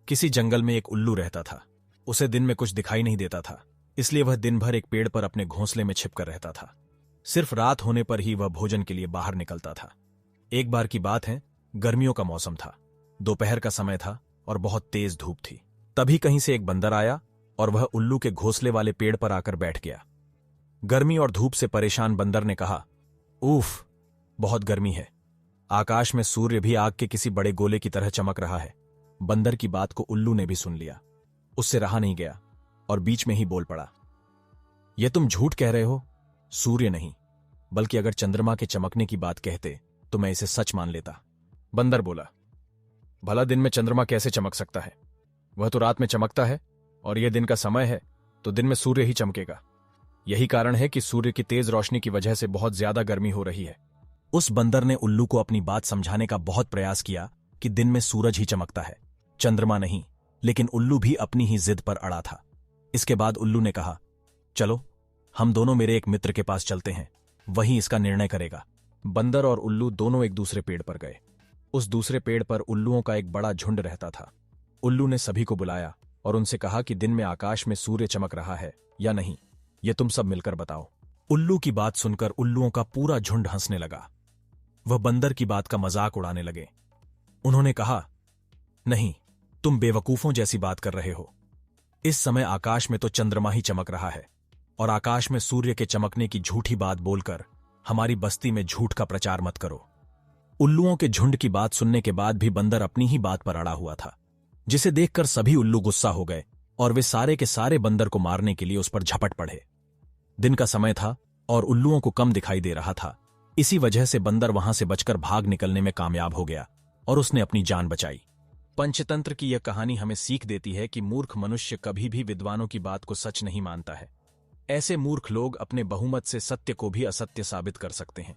किसी जंगल में एक उल्लू रहता था। उसे दिन में कुछ दिखाई नहीं देता था, इसलिए वह दिन भर एक पेड़ पर अपने घोंसले में छिपकर रहता था। सिर्फ रात होने पर ही वह भोजन के लिए बाहर निकलता था। एक बार की बात है, गर्मियों का मौसम था। दोपहर का समय था और बहुत तेज धूप थी। तभी कहीं से एक बंदर आया और वह उल्लू के घोंसले वाले पेड़ पर आकर बैठ गया। गर्मी और धूप से परेशान बंदर ने कहा, उफ, बहुत गर्मी है। आकाश में सूर्य भी आग के किसी बड़े गोले की तरह चमक रहा है। बंदर की बात को उल्लू ने भी सुन लिया। उससे रहा नहीं गया और बीच में ही बोल पड़ा, यह तुम झूठ कह रहे हो। सूर्य नहीं, बल्कि अगर चंद्रमा के चमकने की बात कहते तो मैं इसे सच मान लेता। बंदर बोला, भला दिन में चंद्रमा कैसे चमक सकता है? वह तो रात में चमकता है और यह दिन का समय है, तो दिन में सूर्य ही चमकेगा। यही कारण है कि सूर्य की तेज रोशनी की वजह से बहुत ज्यादा गर्मी हो रही है। उस बंदर ने उल्लू को अपनी बात समझाने का बहुत प्रयास किया कि दिन में सूरज ही चमकता है, चंद्रमा नहीं। लेकिन उल्लू भी अपनी ही जिद पर अड़ा था। इसके बाद उल्लू ने कहा, चलो हम दोनों मेरे एक मित्र के पास चलते हैं, वही इसका निर्णय करेगा। बंदर और उल्लू दोनों एक दूसरे पेड़ पर गए। उस दूसरे पेड़ पर उल्लुओं का एक बड़ा झुंड रहता था। उल्लू ने सभी को बुलाया और उनसे कहा कि दिन में आकाश में सूर्य चमक रहा है या नहीं, ये तुम सब मिलकर बताओ। उल्लू की बात सुनकर उल्लुओं का पूरा झुंड हंसने लगा। वह बंदर की बात का मजाक उड़ाने लगे। उन्होंने कहा, नहीं, तुम बेवकूफों जैसी बात कर रहे हो। इस समय आकाश में तो चंद्रमा ही चमक रहा है, और आकाश में सूर्य के चमकने की झूठी बात बोलकर हमारी बस्ती में झूठ का प्रचार मत करो। उल्लुओं के झुंड की बात सुनने के बाद भी बंदर अपनी ही बात पर अड़ा हुआ था, जिसे देखकर सभी उल्लू गुस्सा हो गए और वे सारे के सारे बंदर को मारने के लिए उस पर झपट पड़े। दिन का समय था और उल्लुओं को कम दिखाई दे रहा था। इसी वजह से बंदर वहां से बचकर भाग निकलने में कामयाब हो गया और उसने अपनी जान बचाई। पंचतंत्र की यह कहानी हमें सीख देती है कि मूर्ख मनुष्य कभी भी विद्वानों की बात को सच नहीं मानता है। ऐसे मूर्ख लोग अपने बहुमत से सत्य को भी असत्य साबित कर सकते हैं।